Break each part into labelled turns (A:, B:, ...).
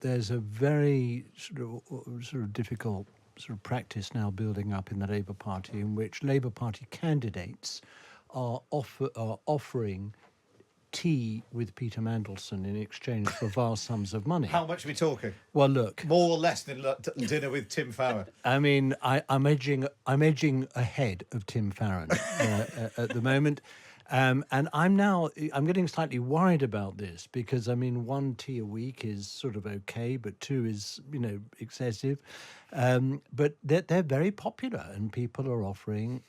A: there's a very sort of difficult sort of practice now building up in the Labour Party in which Labour Party candidates are offering tea with Peter Mandelson in exchange for vast sums of money.
B: How much are we talking?
A: Well, look,
B: more or less than dinner with Tim Farron.
A: I mean, I'm edging ahead of Tim Farron at the moment. And I'm getting slightly worried about this because, I mean, 1 tea a week is sort of okay, but 2 is, excessive. But they're very popular and people are offering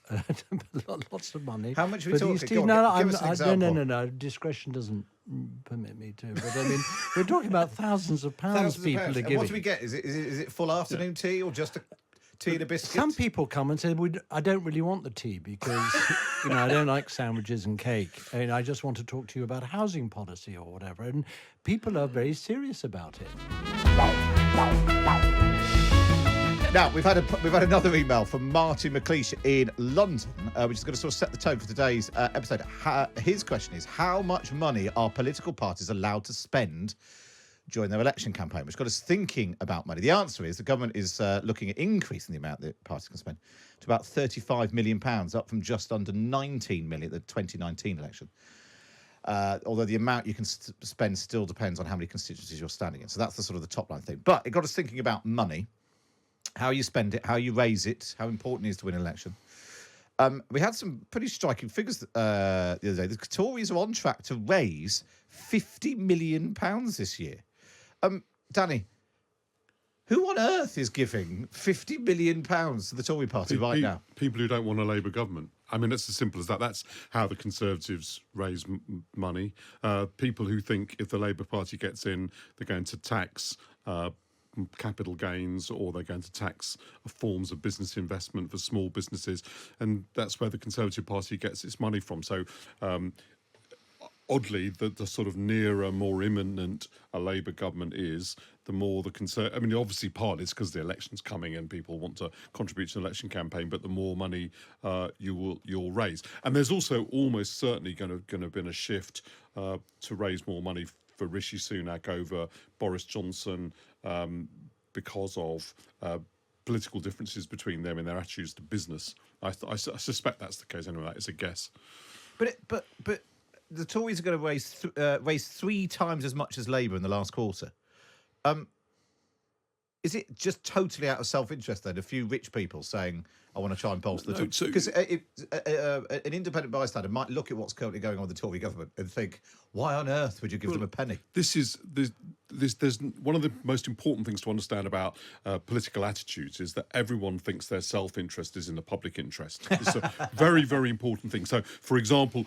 A: lots of money.
B: How much are we talking?
A: Give us an example. No. Discretion doesn't permit me to. But, I mean, we're talking about thousands of pounds people are giving.
B: What do we get? Is it full afternoon tea or just a tea and a biscuit?
A: Some people come and say, I don't really want the tea because, I don't like sandwiches and cake. I mean, I just want to talk to you about housing policy or whatever. And people are very serious about it.
B: Now, we've had another email from Martin McLeish in London, which is going to sort of set the tone for today's episode. His question is, how much money are political parties allowed to spend during their election campaign, which got us thinking about money? The answer is the government is looking at increasing the amount that parties can spend to about £35 million, up from just under 19 million at the 2019 election. Although the amount you can spend still depends on how many constituencies you're standing in. So that's the sort of the top line thing. But it got us thinking about money, how you spend it, how you raise it, how important it is to win an election. We had some pretty striking figures the other day. The Tories are on track to raise £50 million this year. Danny, who on earth is giving £50 million to the Tory party right now?
C: People who don't want a Labour government. I mean, it's as simple as that. That's how the Conservatives raise money. People who think if the Labour Party gets in, they're going to tax capital gains, or they're going to tax forms of business investment for small businesses. And that's where the Conservative Party gets its money from. So oddly, the sort of nearer, more imminent a Labour government is, the more the I mean, obviously part is because the election's coming and people want to contribute to an election campaign, but the more money you'll raise. And there's also almost certainly going to be a shift to raise more money for Rishi Sunak over Boris Johnson because of political differences between them in their attitudes to business. I suspect that's the case anyway. That is a guess.
B: But the Tories are going to raise 3 times as much as Labour in the last quarter. Is it just totally out of self-interest then? A few rich people saying, I want to try and bolster the Tories? Because an independent bystander might look at what's currently going on with the Tory government and think, why on earth would you give them a penny?
C: There's one of the most important things to understand about political attitudes is that everyone thinks their self-interest is in the public interest. It's a very, very important thing. So, for example,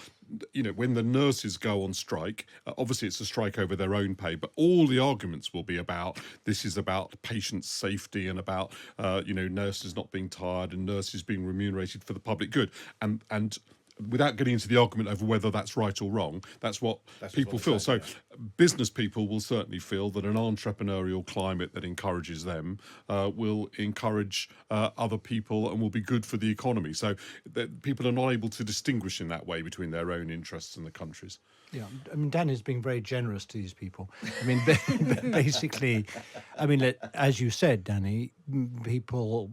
C: when the nurses go on strike, obviously it's a strike over their own pay, but all the arguments will be about this is about patient safety and about nurses not being tired and nurses being remunerated for the public good. And without getting into the argument over whether that's right or wrong, that's what people feel. So business people will certainly feel that an entrepreneurial climate that encourages them will encourage other people and will be good for the economy. So that people are not able to distinguish in that way between their own interests and the country's.
A: Yeah, I mean, Danny's being very generous to these people. I mean, basically, as you said, Danny, people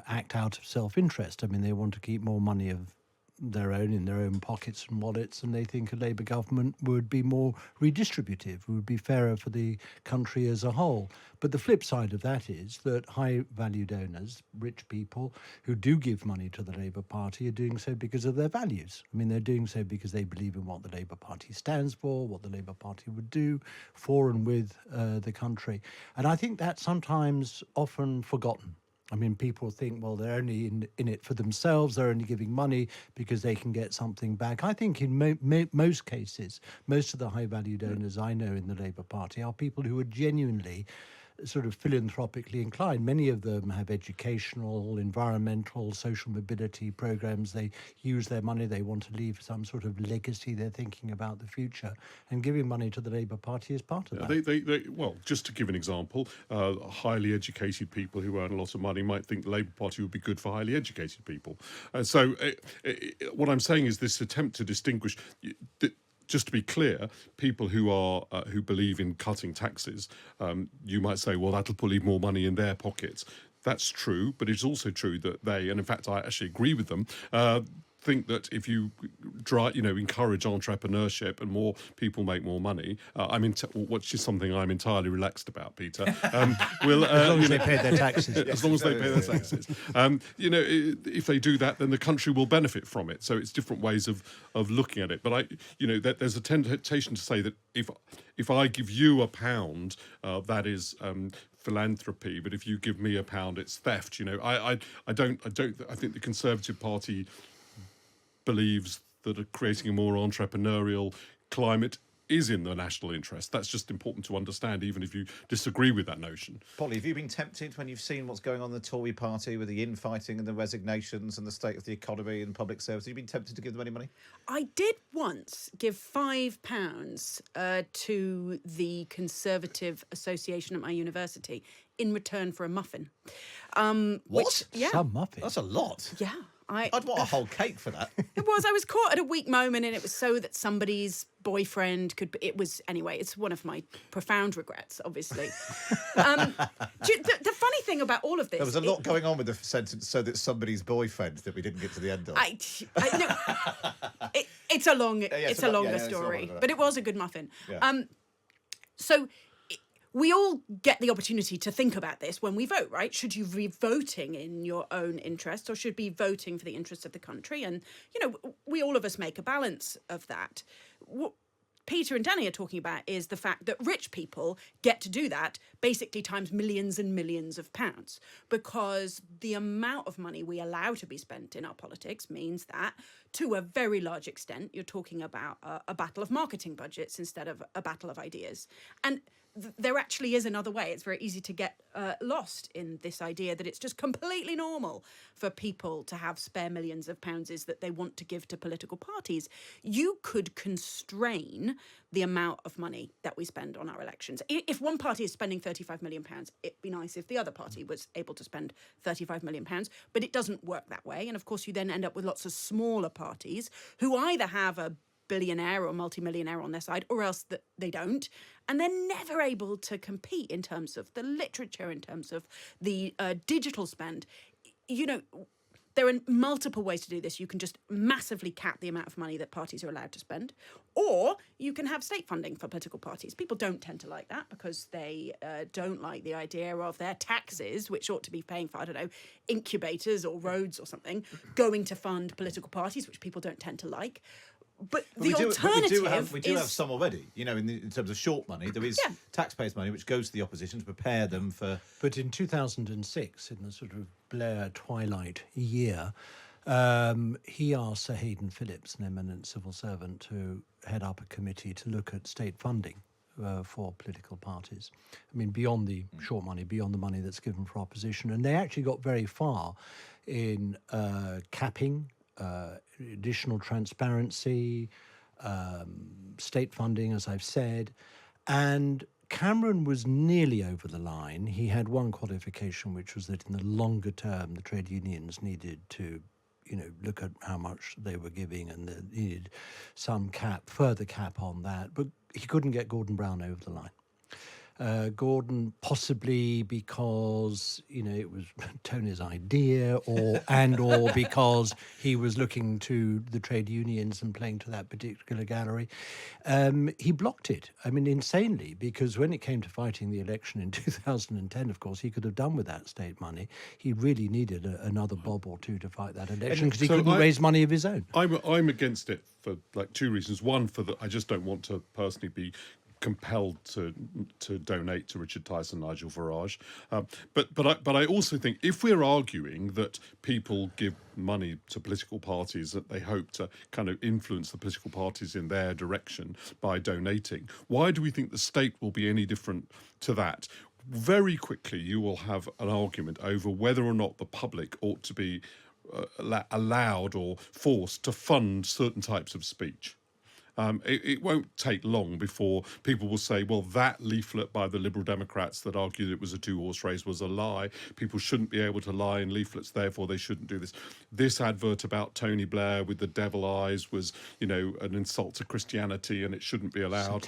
A: act out of self-interest. I mean, they want to keep more money of their own in their own pockets and wallets, and they think a Labour government would be more redistributive, would be fairer for the country as a whole. But the flip side of that is that high-value donors, rich people who do give money to the Labour Party, are doing so because of their values. I mean, they're doing so because they believe in what the Labour Party stands for, what the Labour Party would do for and with the country. And I think that's sometimes often forgotten. I mean, people think, well, they're only in it for themselves. They're only giving money because they can get something back. I think in most cases, most of the high-value donors I know in the Labour Party are people who are genuinely sort of philanthropically inclined. Many of them have educational, environmental, social mobility programs. They use their money. They want to leave some sort of legacy. They're thinking about the future. And giving money to the Labour Party is part of that.
C: Well, just to give an example, highly educated people who earn a lot of money might think the Labour Party would be good for highly educated people. So what I'm saying is this attempt to distinguish... just to be clear, people who believe in cutting taxes, you might say, well, that'll put more money in their pockets. That's true, but it's also true that they, and in fact, I actually agree with them, think that if you encourage entrepreneurship and more people make more money, which is something I'm entirely relaxed about, Peter.
A: As long as they pay their taxes.
C: As long as they pay their taxes. If they do that, then the country will benefit from it. So it's different ways of looking at it. But there's a temptation to say that if I give you £1, that is philanthropy, but if you give me £1, it's theft. I think the Conservative Party believes that creating a more entrepreneurial climate is in the national interest. That's just important to understand, even if you disagree with that notion.
B: Polly, have you been tempted when you've seen what's going on in the Tory party with the infighting and the resignations and the state of the economy and public service? Have you been tempted to give them any money?
D: I did once give £5 to the Conservative Association at my university in return for a muffin.
B: What?
A: Some muffin.
B: That's a lot.
D: Yeah.
B: I'd want a whole cake for that.
D: It was. I was caught at a weak moment, and it was so that somebody's boyfriend could. It was anyway. It's one of my profound regrets, obviously. The funny thing about all of this,
B: there was a lot going on with the sentence, so that somebody's boyfriend, that we didn't get to the end of.
D: It's a longer story, but it was a good muffin.
B: Yeah.
D: We all get the opportunity to think about this when we vote, right? Should you be voting in your own interest, or should be voting for the interests of the country? And, we all of us make a balance of that. What Peter and Danny are talking about is the fact that rich people get to do that basically times millions and millions of pounds, because the amount of money we allow to be spent in our politics means that, to a very large extent, you're talking about a battle of marketing budgets instead of a battle of ideas. And there actually is another way. It's very easy to get lost in this idea that it's just completely normal for people to have spare millions of pounds that they want to give to political parties. You could constrain the amount of money that we spend on our elections. If one party is spending £35 million, it'd be nice if the other party was able to spend £35 million, but it doesn't work that way. And of course, you then end up with lots of smaller parties who either have a billionaire or multimillionaire on their side, or else that they don't, and they're never able to compete in terms of the literature, in terms of the digital spend. There are multiple ways to do this. You can just massively cap the amount of money that parties are allowed to spend, or you can have state funding for political parties. People don't tend to like that because they don't like the idea of their taxes, which ought to be paying for, incubators or roads or something, going to fund political parties, which people don't tend to like. But the alternative
B: we do have some already. In terms of short money, there is taxpayers' money which goes to the opposition to prepare them for.
A: But in 2006, in the sort of Blair Twilight year, he asked Sir Hayden Phillips, an eminent civil servant, to head up a committee to look at state funding for political parties. Beyond the short money, beyond the money that's given for opposition, and they actually got very far in capping. Additional transparency, state funding, as I've said. And Cameron was nearly over the line. He had one qualification, which was that in the longer term, the trade unions needed to, look at how much they were giving, and they needed some further cap on that. But he couldn't get Gordon Brown over the line. Gordon, possibly because it was Tony's idea, or because he was looking to the trade unions and playing to that particular gallery. He blocked it. Insanely, because when it came to fighting the election in 2010, of course, he could have done with that state money. He really needed another bob or two to fight that election because he couldn't raise money of his own.
C: I'm against it for two reasons. One, I just don't want to personally be compelled to donate to Richard Tyson, Nigel Farage, but I also think if we're arguing that people give money to political parties that they hope to kind of influence the political parties in their direction by donating, why do we think the state will be any different to that? Very quickly, you will have an argument over whether or not the public ought to be allowed or forced to fund certain types of speech. It won't take long before people will say, well, that leaflet by the Liberal Democrats that argued it was a two-horse race was a lie. People shouldn't be able to lie in leaflets, therefore they shouldn't do this. This advert about Tony Blair with the devil eyes was, an insult to Christianity and it shouldn't be allowed.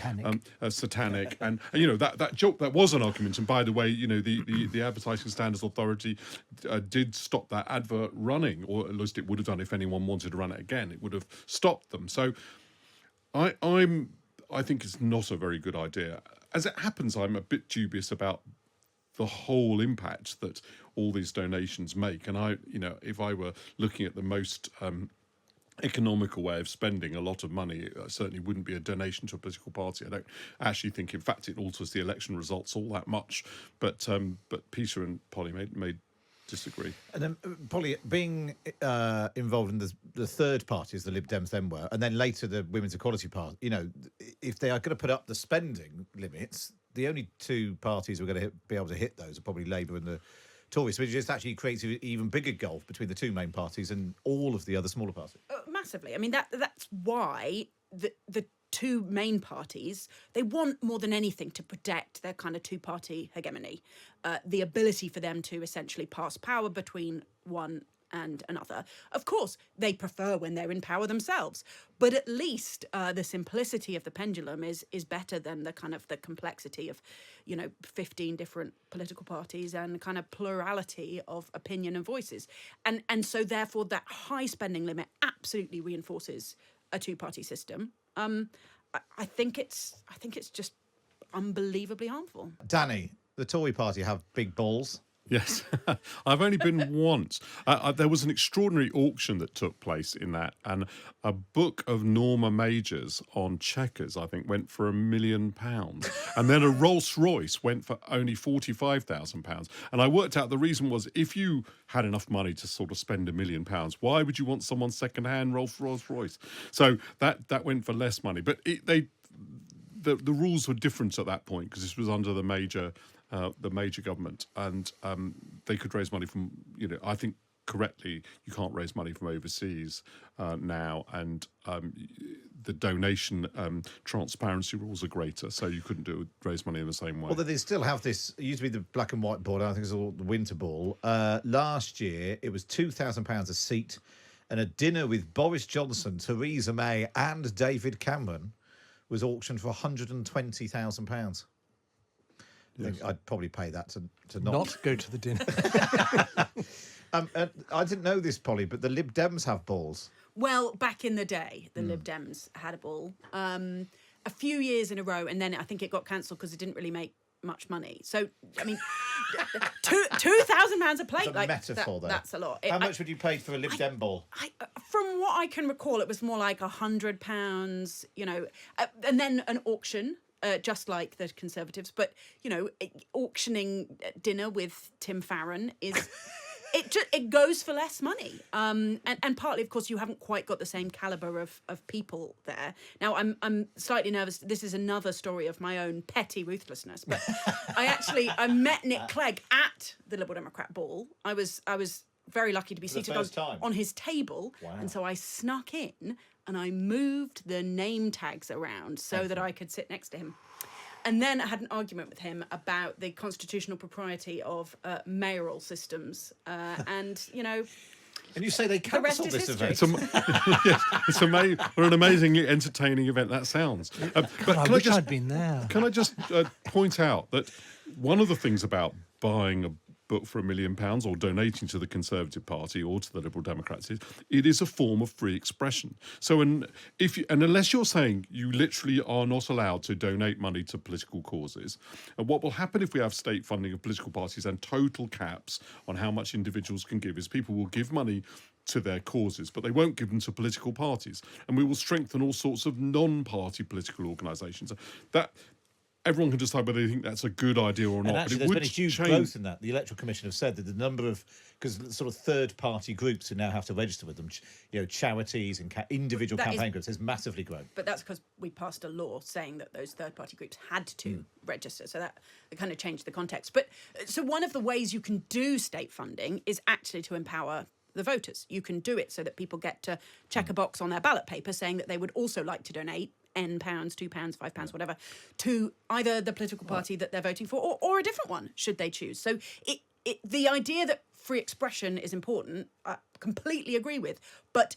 C: Satanic. And that joke, that was an argument. And by the way, the Advertising Standards Authority did stop that advert running, or at least it would have done if anyone wanted to run it again. It would have stopped them. So I think it's not a very good idea. As it happens, I'm a bit dubious about the whole impact that all these donations make. And if I were looking at the most economical way of spending a lot of money, it certainly wouldn't be a donation to a political party. I don't actually think, in fact, it alters the election results all that much. But Peter and Polly may disagree.
B: And then, Polly, being involved in the third party, as the Lib Dems then were, and then later the Women's Equality Party, if they are going to put up the spending limits, the only two parties who are going to be able to hit those are probably Labour and the Tories, which just actually creates an even bigger gulf between the two main parties and all of the other smaller parties.
D: Massively. I mean, that's why the two main parties, they want more than anything to protect their kind of two-party hegemony, the ability for them to essentially pass power between one and another. Of course, they prefer when they're in power themselves, but at least the simplicity of the pendulum is better than the kind of the complexity of 15 different political parties and kind of plurality of opinion and voices, and so therefore that high spending limit absolutely reinforces a two-party system. I think it's just unbelievably harmful.
B: Danny, the Tory party have big balls.
C: Yes, I've only been once. There was an extraordinary auction that took place in that, and a book of Norma Major's on checkers, I think, went for £1 million, and then a Rolls Royce went for only £45,000. And I worked out the reason was, if you had enough money to sort of spend £1 million, why would you want someone's second-hand Rolls Royce? So that went for less money, but the rules were different at that point because this was under the major government, and they could raise money from, I think correctly, you can't raise money from overseas now, and the donation transparency rules are greater, so you couldn't raise money in the same way.
B: Although they still have this, it used to be the black and white ball, I think it's all the winter ball. Last year, it was £2,000 a seat, and a dinner with Boris Johnson, Theresa May and David Cameron was auctioned for £120,000. I think I'd probably pay that to not
A: go to the dinner.
B: I didn't know this, Polly, but the Lib Dems have balls.
D: Well, back in the day, the Lib Dems had a ball a few years in a row, and then I think it got cancelled because it didn't really make much money. So, I mean, £2,000 a plate.
B: It's a metaphor there.
D: That's a lot.
B: How much would you pay for a Lib Dem ball?
D: From what I can recall, it was more like £100, and then an auction. Just like the Conservatives, but auctioning dinner with Tim Farron is it goes for less money, and partly, of course, you haven't quite got the same caliber of people there. Now, I'm slightly nervous. This is another story of my own petty ruthlessness, but I met Nick Clegg at the Liberal Democrat ball. I was very lucky to be seated on his table, and so I snuck in. And I moved the name tags around so that I could sit next to him. And then I had an argument with him about the constitutional propriety of mayoral systems. And
B: you say they cancelled this event.
C: It's amazing. What an amazingly entertaining event that sounds.
A: I wish I'd been there.
C: Can I just point out that one of the things about buying a book for £1 million or donating to the Conservative Party or to the Liberal Democrats, it is a form of free expression. So, unless you're saying you literally are not allowed to donate money to political causes, and what will happen if we have state funding of political parties and total caps on how much individuals can give is people will give money to their causes, but they won't give them to political parties, and we will strengthen all sorts of non-party political organisations. Everyone can decide whether they think that's a good idea or not.
B: And actually,
C: but
B: there's been a huge growth in that. The Electoral Commission have said that the number of, because sort of third-party groups who now have to register with them, charities and individual campaign groups, has massively grown.
D: But that's because we passed a law saying that those third-party groups had to register, so that kind of changed the context. But so one of the ways you can do state funding is actually to empower the voters. You can do it so that people get to check a box on their ballot paper saying that they would also like to donate £N, £2, £5, whatever, to either the political party that they're voting for or a different one, should they choose. So the idea that free expression is important, I completely agree with. But,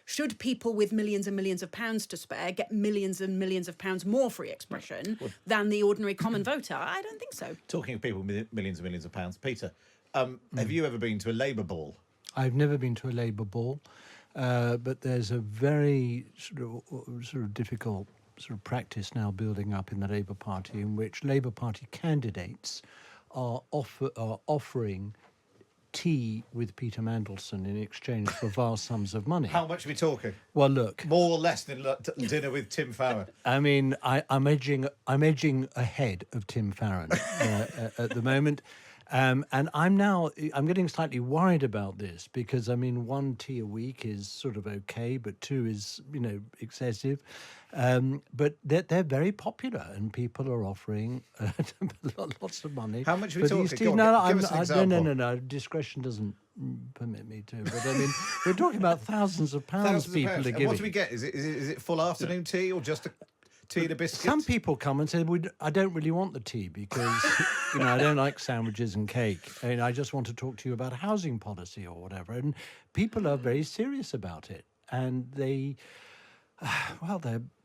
D: should people with millions and millions of pounds to spare get millions and millions of pounds more free expression than the ordinary common voter? I don't think so.
B: Talking of people with millions and millions of pounds, Peter, have you ever been to a Labour ball?
A: I've never been to a Labour ball, but there's a very sort of difficult sort of practice now building up in the Labour Party in which Labour Party candidates are offering tea with Peter Mandelson in exchange for vast sums of money.
B: How much are we talking?
A: Well, look,
B: More or less than dinner with Tim Farron?
A: I mean, I'm edging ahead of Tim Farron at the moment. And I'm getting slightly worried about this because, I mean, 1 tea a week is sort of okay, but 2 is, excessive. But they're very popular and people are offering lots of money.
B: How much are we
A: for these
B: talking?
A: teas.
B: Go on,
A: No,
B: give us an example.
A: No. Discretion doesn't permit me to. But, I mean, we're talking about thousands of pounds people are
B: And
A: giving.
B: what do we get? Is it full afternoon tea or just a tea and a biscuit?
A: Some people come and say, I don't really want the tea because, I don't like sandwiches and cake. I mean, I just want to talk to you about housing policy or whatever. And people are very serious about it. And they're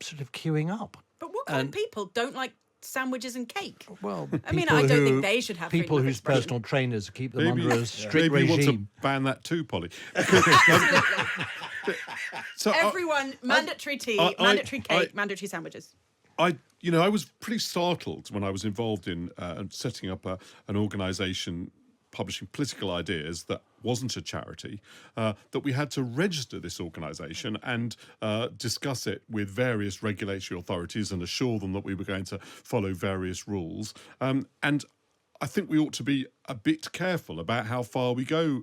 A: sort of queuing up.
D: But what kind of people don't like sandwiches and cake?
A: Well,
D: I mean, I don't think they should have
A: people
D: freedom of
A: whose
D: expression.
A: personal trainers keep them under a strict
C: maybe you want to
A: regime.
C: ban that too, Polly. So
D: Everyone, mandatory tea, mandatory cake, mandatory sandwiches.
C: I was pretty startled when I was involved in setting up an organisation publishing political ideas that wasn't a charity, that we had to register this organisation and discuss it with various regulatory authorities and assure them that we were going to follow various rules. And I think we ought to be a bit careful about how far we go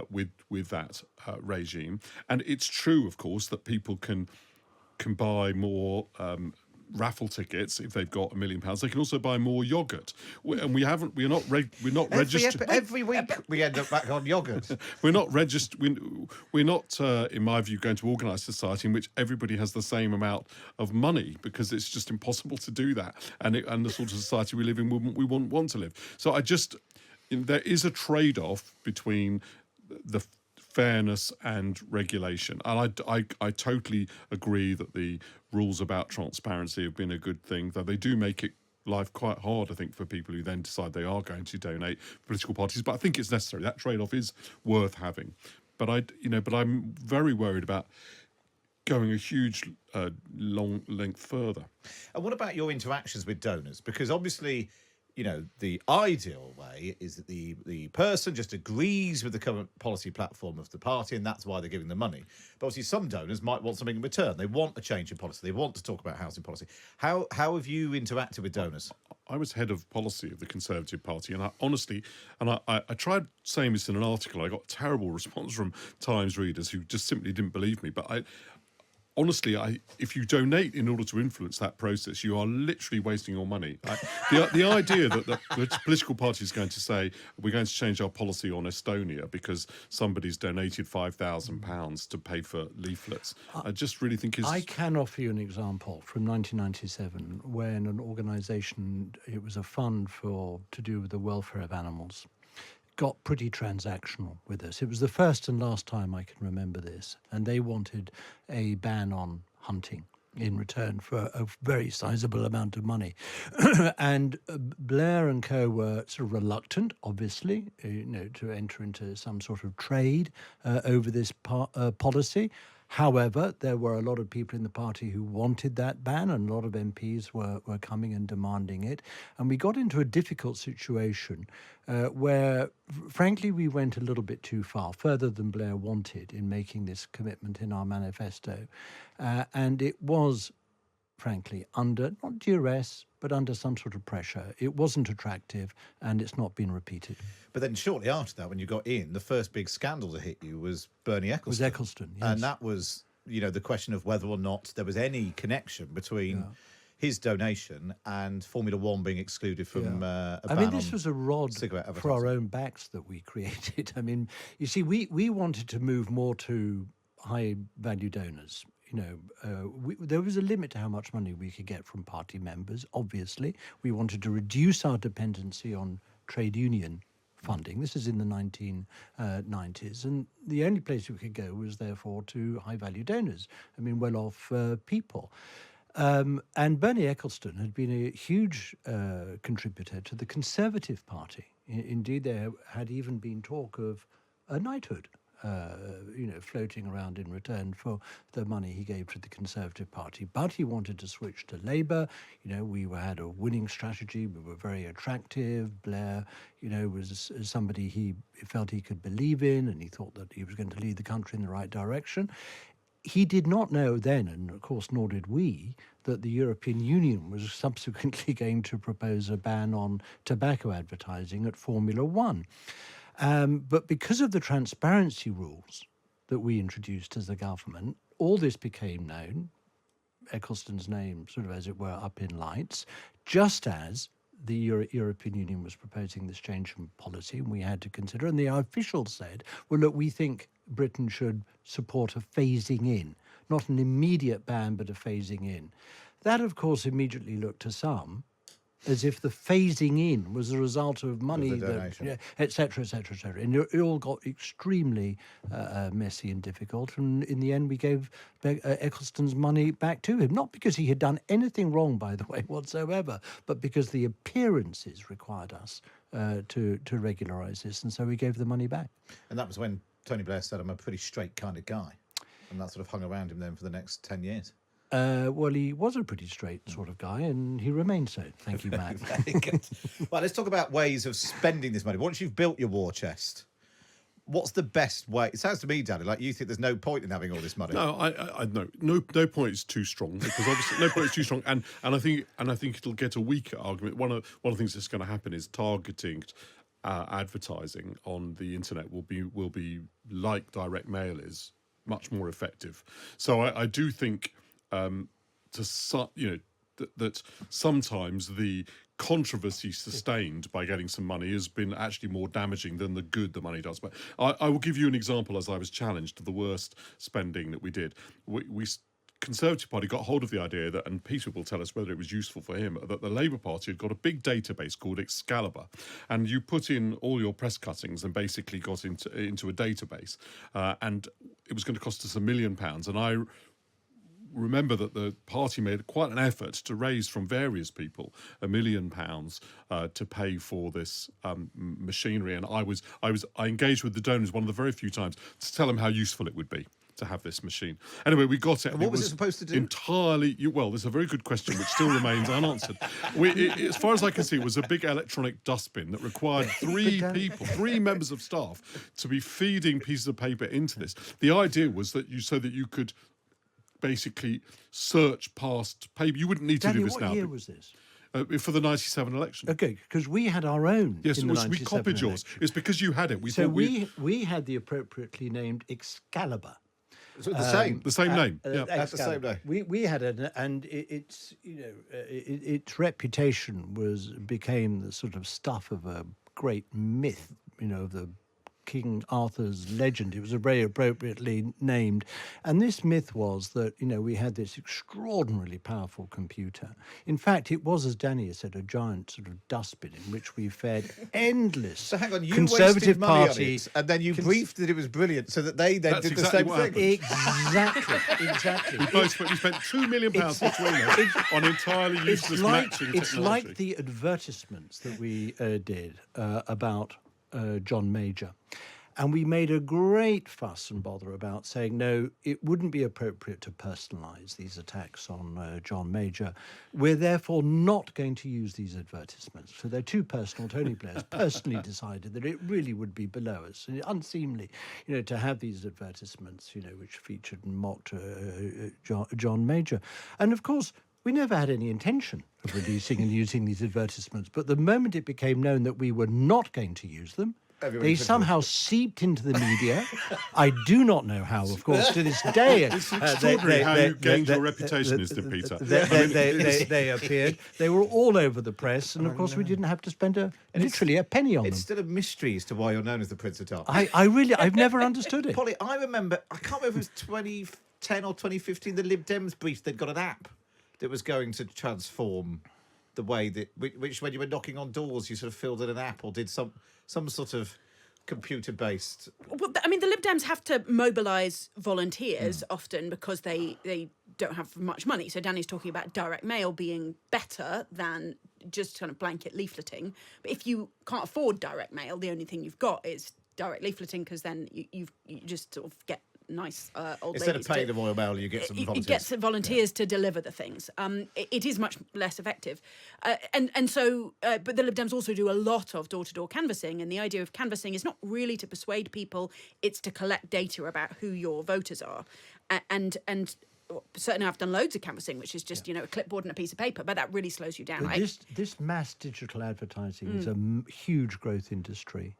C: with that regime. And it's true, of course, that people can buy more raffle tickets if they've got £1 million. They can also buy more yogurt, and we're not registered.
B: Every week we end up back on yogurt.
C: We're not registered. We're not, in my view, going to organise a society in which everybody has the same amount of money, because it's just impossible to do that. And the sort of society we live in, we wouldn't want to live. So there is a trade-off between the fairness and regulation. And I totally agree that the rules about transparency have been a good thing, though they do make it life quite hard, I think, for people who then decide they are going to donate political parties. But I think it's necessary. That trade-off is worth having. But I'm very worried about going a huge long length further.
B: And what about your interactions with donors? Because obviously, the ideal way is that the person just agrees with the current policy platform of the party, and that's why they're giving the money. But obviously, some donors might want something in return. They want a change in policy. They want to talk about housing policy. How have you interacted with donors?
C: I was head of policy of the Conservative Party, and I honestly, I tried saying this in an article. I got a terrible response from Times readers who just simply didn't believe me. But honestly, if you donate in order to influence that process, you are literally wasting your money. The idea that the political party is going to say, we're going to change our policy on Estonia because somebody's donated £5,000 to pay for leaflets, I just really think is...
A: I can offer you an example from 1997 when an organisation, it was a fund to do with the welfare of animals, got pretty transactional with us. It was the first and last time I can remember this, and they wanted a ban on hunting in return for a very sizable amount of money. And Blair and co were sort of reluctant, obviously, to enter into some sort of trade over this policy. However, there were a lot of people in the party who wanted that ban, and a lot of MPs were coming and demanding it. And we got into a difficult situation where, frankly, we went a little bit too far, further than Blair wanted in making this commitment in our manifesto. And it was, frankly, under, not duress, but under some sort of pressure. It wasn't attractive, and it's not been repeated.
B: But then shortly after that, when you got in, the first big scandal to hit you was Bernie Ecclestone.
A: Was Ecclestone, yes.
B: And that was, the question of whether or not there was any connection between his donation and Formula One being excluded from a ban
A: I mean, this
B: on
A: was a rod
B: cigarette
A: for our
B: advertising.
A: own backs that we created. I mean, you see, we wanted to move more to high-value donors. You know, there was a limit to how much money we could get from party members, obviously. We wanted to reduce our dependency on trade union funding. This is in the 1990s. And the only place we could go was, therefore, to high-value donors. I mean, well-off people. And Bernie Ecclestone had been a huge contributor to the Conservative Party. Indeed, there had even been talk of a knighthood, floating around in return for the money he gave to the Conservative Party. But he wanted to switch to Labour. You know, we had a winning strategy. We were very attractive. Blair, was somebody he felt he could believe in, and he thought that he was going to lead the country in the right direction. He did not know then, and of course nor did we, that the European Union was subsequently going to propose a ban on tobacco advertising at Formula One. But because of the transparency rules that we introduced as the government, all this became known, Ecclestone's name sort of, as it were, up in lights, just as the European Union was proposing this change in policy, and we had to consider. And the officials said, well, look, we think Britain should support a phasing in, not an immediate ban, but a phasing in. That, of course, immediately looked to some as if the phasing in was a result of money, et cetera, et cetera, et cetera. And it all got extremely messy and difficult. And in the end, we gave Ecclestone's money back to him, not because he had done anything wrong, by the way, whatsoever, but because the appearances required us to regularise this. And so we gave the money back.
B: And that was when Tony Blair said, I'm a pretty straight kind of guy. And that sort of hung around him then for the next 10 years.
A: Well, he was a pretty straight sort of guy, and he remained so. Thank you, Matt.
B: Very good. Well, let's talk about ways of spending this money. Once you've built your war chest, what's the best way? It sounds to me, Danny, like you think there's no point in having all this money.
C: No, I no point is too strong, because obviously no point is too strong, and I think it'll get a weaker argument. One of the things that's going to happen is targeting advertising on the internet will be like direct mail is much more effective. So I do think that sometimes the controversy sustained by getting some money has been actually more damaging than the good the money does. But I will give you an example as I was challenged to the worst spending that we did. We Conservative Party got hold of the idea that, and Peter will tell us whether it was useful for him, that the Labour Party had got a big database called Excalibur, and you put in all your press cuttings and basically got into a database, and it was going to cost us £1 million. And I remember that the party made quite an effort to raise from various people £1 million to pay for this machinery, and I engaged with the donors one of the very few times to tell them how useful it would be to have this machine. Anyway, we got it.
B: And what was it supposed to do?
C: Entirely. Well, there's a very good question which still remains unanswered. As far as I can see, it was a big electronic dustbin that required three members of staff to be feeding pieces of paper into this. The idea was that you could basically search past paper. You wouldn't need to do this now.
A: What year was this?
C: For the 97 election.
A: Okay, because we had our own.
C: Yes,
A: in the 97
C: we copied yours.
A: election.
C: It's because you had it.
A: We had the appropriately named Excalibur.
B: So the same.
C: The same name. Yeah.
B: That's the same name.
A: We had it, and its its reputation became the sort of stuff of a great myth, of the King Arthur's legend. It was very appropriately named. And this myth was that, we had this extraordinarily powerful computer. In fact, it was, as Danny has said, a giant sort of dustbin in which we fed endless
B: So hang on, you
A: Conservative
B: wasted money
A: Party.
B: on it, and then you briefed that it was brilliant, so that they then
C: That's
B: did
C: exactly
B: the
C: what
B: same thing.
C: happened.
A: Exactly.
C: We spent £2 million between us on entirely useless matching technology.
A: It's like the advertisements that we did about John Major. And we made a great fuss and bother about saying, no, it wouldn't be appropriate to personalise these attacks on John Major. We're therefore not going to use these advertisements. So they're too personal. Tony Blair's personally decided that it really would be below us and unseemly, to have these advertisements, which featured and mocked John Major. And of course, we never had any intention of releasing and using these advertisements. But the moment it became known that we were not going to use them, They somehow seeped into the media. I do not know how, of course, to this day.
C: It's extraordinary how you gained your reputation, isn't it, Peter?
A: They appeared. They were all over the press, and of course, we didn't have to spend literally a penny on them.
B: It's still a mystery as to why you're known as the Prince of Dark.
A: I've never understood it.
B: Polly, I remember, I can't remember if it was 2010 or 2015, the Lib Dems briefed they'd got an app that was going to transform the way that, which when you were knocking on doors, you sort of filled in an app or did some sort of computer-based...
D: Well, I mean, the Lib Dems have to mobilise volunteers often because they don't have much money. So Danny's talking about direct mail being better than just kind of blanket leafleting. But if you can't afford direct mail, the only thing you've got is direct leafleting, because then you just sort of get nice old
B: Instead
D: ladies
B: of paying the Royal Mail, you get some volunteers.
D: You get some volunteers to deliver the things. It is much less effective. And so, but the Lib Dems also do a lot of door-to-door canvassing, and the idea of canvassing is not really to persuade people, it's to collect data about who your voters are. And certainly I've done loads of canvassing, which is just, a clipboard and a piece of paper, but that really slows you down, right?
A: This mass digital advertising is a huge growth industry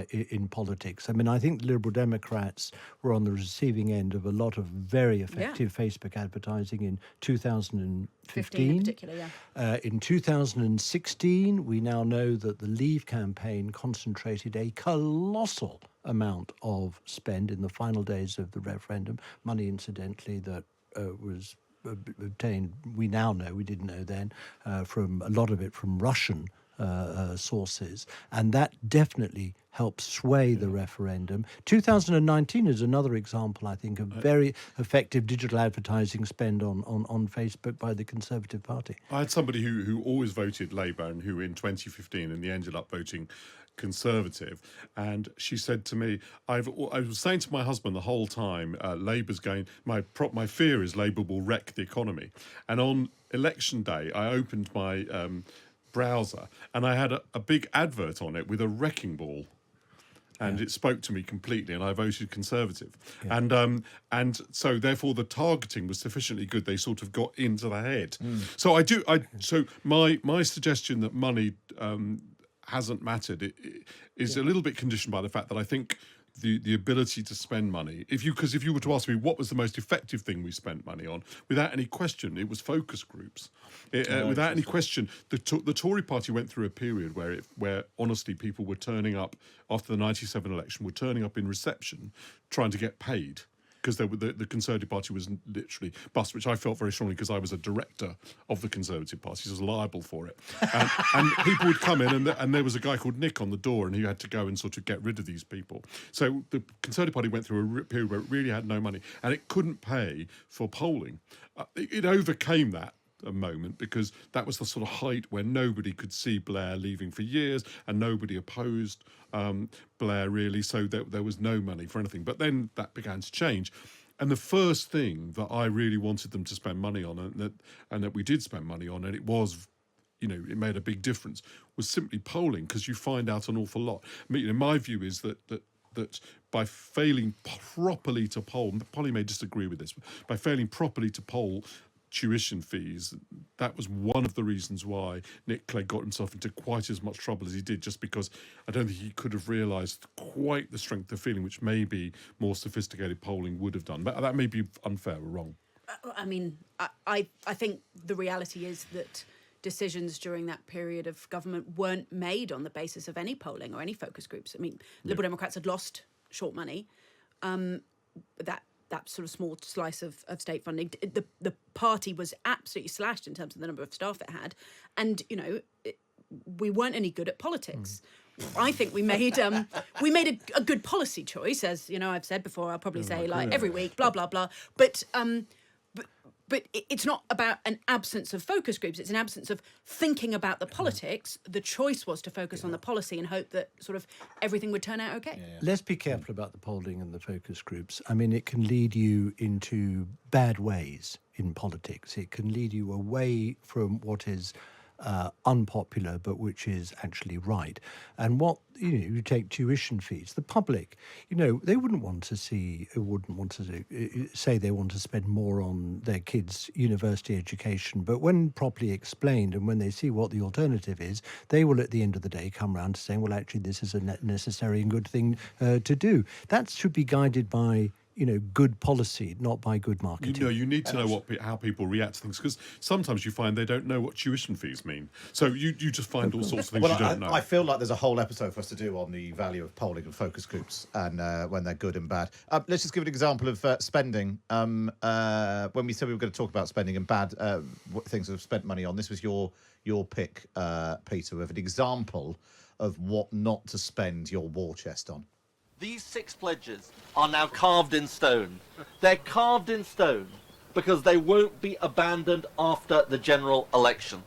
A: in politics. I mean, I think the Liberal Democrats were on the receiving end of a lot of very effective Facebook advertising in 2015.
D: 15 in particular,
A: In 2016, we now know that the Leave campaign concentrated a colossal amount of spend in the final days of the referendum, money, incidentally, that was obtained, we now know, we didn't know then, from a lot of it from Russian sources, and that definitely helped sway the referendum. 2019 is another example, I think, of very effective digital advertising spend on Facebook by the Conservative Party.
C: I had somebody who always voted Labour and who in 2015 and he ended up voting Conservative, and she said to me, I was saying to my husband the whole time, Labour's going, my fear is Labour will wreck the economy. And on election day I opened my browser and I had a big advert on it with a wrecking ball, and it spoke to me completely, and I voted Conservative. And so therefore the targeting was sufficiently good, they sort of got into the head. So my suggestion that money hasn't mattered. It is a little bit conditioned by the fact that I think the ability to spend money, because if you were to ask me what was the most effective thing we spent money on, without any question, it was focus groups. Without any question, the Tory party went through a period where honestly people were turning up after the 97 election, were turning up in reception trying to get paid, because the Conservative Party was literally bust, which I felt very strongly because I was a director of the Conservative Party, so I was liable for it. And people would come in, and there was a guy called Nick on the door, and he had to go and sort of get rid of these people. So the Conservative Party went through a period where it really had no money, and it couldn't pay for polling. It overcame that a moment, because that was the sort of height where nobody could see Blair leaving for years and nobody opposed Blair really, so there was no money for anything. But then that began to change, and the first thing that I really wanted them to spend money on, and that we did spend money on, and it was, it made a big difference, was simply polling, because you find out an awful lot. I mean, my view is that by failing properly to poll, and Polly may disagree with this, but by failing properly to poll tuition fees, that was one of the reasons why Nick Clegg got himself into quite as much trouble as he did, just because I don't think he could have realised quite the strength of feeling which maybe more sophisticated polling would have done. But that may be unfair or wrong.
D: I mean, I think the reality is that decisions during that period of government weren't made on the basis of any polling or any focus groups. I mean, Liberal Democrats had lost short money. That sort of small slice of state funding, the party was absolutely slashed in terms of the number of staff it had, and we weren't any good at politics. I think we made a good policy choice, as I've said before. I'll probably say every week, blah blah blah. But it's not about an absence of focus groups. It's an absence of thinking about the politics. The choice was to focus on the policy and hope that sort of everything would turn out okay.
A: Let's be careful about the polling and the focus groups. I mean, it can lead you into bad ways in politics. It can lead you away from what is unpopular, but which is actually right. And what, you take tuition fees, the public, they wouldn't want to say they want to spend more on their kids' university education, but when properly explained and when they see what the alternative is, they will at the end of the day come round to saying, well, actually, this is a necessary and good thing to do. That should be guided by good policy, not by good marketing.
C: You need to know how people react to things, because sometimes you find they don't know what tuition fees mean. So you just find all sorts of things you don't know.
B: I feel like there's a whole episode for us to do on the value of polling and focus groups and when they're good and bad. Let's just give an example of spending. When we said we were going to talk about spending and bad things we've spent money on, this was your pick, Peter, of an example of what not to spend your war chest on.
E: These 6 pledges are now carved in stone. They're carved in stone because they won't be abandoned after the general election.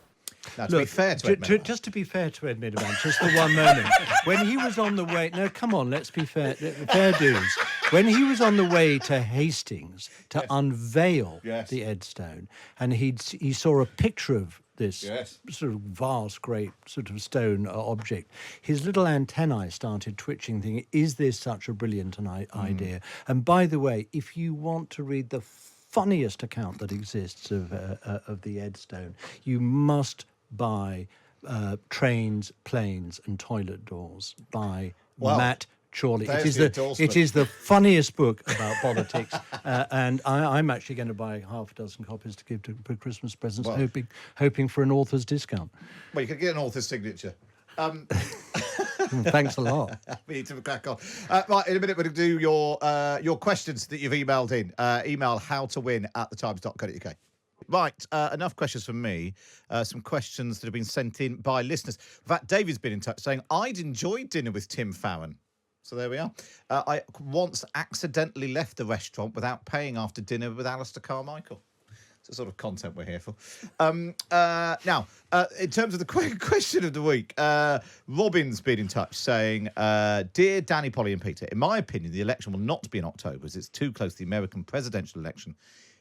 B: Now, to be fair to Ed Miliband.
A: Just to be fair to Ed Miliband, just for one moment. When he was on the way... No, come on, let's be fair. Fair dues. When he was on the way to Hastings to unveil the Edstone, and he saw a picture of this sort of vast, great sort of stone object, his little antennae started twitching, thinking, is this such a brilliant idea? And by the way, if you want to read the funniest account that exists of the Edstone, you must buy Trains, Planes and Toilet Doors by Matt Chorley. It is the funniest book about politics, and I'm actually going to buy half a dozen copies to give for Christmas presents, hoping for an author's discount.
B: Well, you can get an author's signature.
A: Thanks a lot.
B: We need to crack on. Right, in a minute, we're going to do your questions that you've emailed in. Email howtowin@thetimes.co.uk. Right, enough questions from me. Some questions that have been sent in by listeners. In fact, David's been in touch saying, I'd enjoyed dinner with Tim Farron. So there we are. I once accidentally left the restaurant without paying after dinner with Alistair Carmichael. It's the sort of content we're here for. Now, in terms of the question of the week, Robin's been in touch saying, Dear Danny, Polly and Peter, in my opinion, the election will not be in October as it's too close to the American presidential election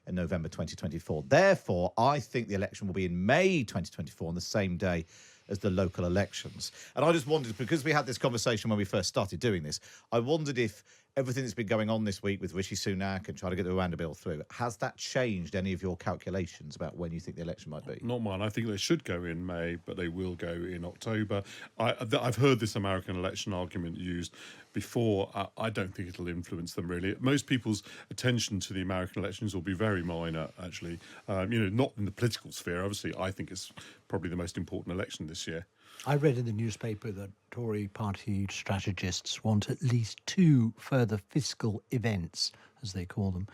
B: in November 2024. Therefore, I think the election will be in May 2024 on the same day as the local elections. And I just wondered, because we had this conversation when we first started doing this, I wondered if everything that's been going on this week with Rishi Sunak and trying to get the Rwanda bill through, has that changed any of your calculations about when you think the election might be?
C: Not mine. I think they should go in May, but they will go in October. I've heard this American election argument used before. I don't think it'll influence them, really. Most people's attention to the American elections will be very minor, actually. Not in the political sphere. Obviously, I think it's probably the most important election this year.
A: I read in the newspaper that Tory party strategists want at least 2 further fiscal events, as they call them,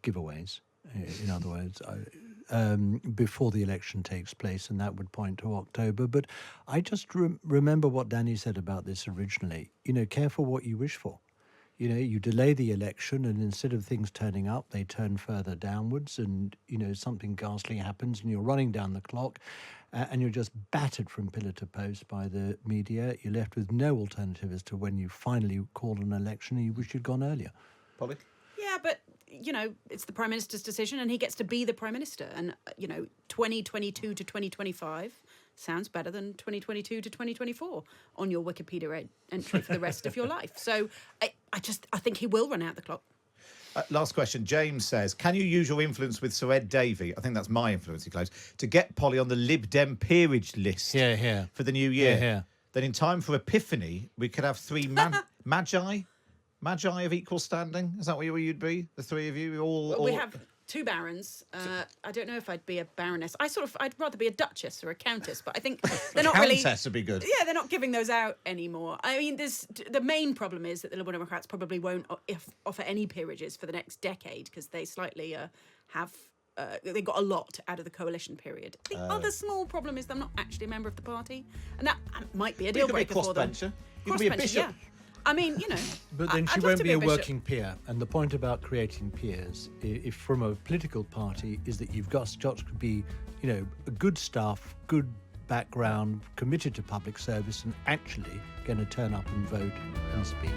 A: giveaways, in other words, before the election takes place, and that would point to October. But I just remember what Danny said about this originally. Careful what you wish for. You delay the election, and instead of things turning up, they turn further downwards, and, something ghastly happens, and you're running down the clock, and you're just battered from pillar to post by the media. You're left with no alternative as to when you finally call an election, and you wish you'd gone earlier.
B: Polly?
D: Yeah, but, it's the Prime Minister's decision, and he gets to be the Prime Minister. And, 2022 to 2025 sounds better than 2022 to 2024 on your Wikipedia entry for the rest of your life. So I think he will run out the clock.
B: Last question. James says, can you use your influence with Sir Ed Davey, I think that's my influence, he claims, to get Polly on the Lib Dem peerage list for the new year? Then in time for Epiphany, we could have 3 magi of equal standing. Is that what you'd be? The 3 of you?
D: We have 2 barons. I don't know if I'd be a baroness. I'd rather be a duchess or a countess, but I think they're not really...
B: Countess would be good.
D: Yeah, they're not giving those out anymore. I mean, the main problem is that the Liberal Democrats probably won't offer any peerages for the next decade because they slightly have... they got a lot out of the coalition period. The other small problem is they're not actually a member of the party, and that might be a deal breaker for them.
B: You could be a bishop.
D: Yeah. I mean,
A: But then she won't be a working peer. And the point about creating peers, if from a political party, is that you've got to be, good staff, good background, committed to public service, and actually going to turn up and vote and speak.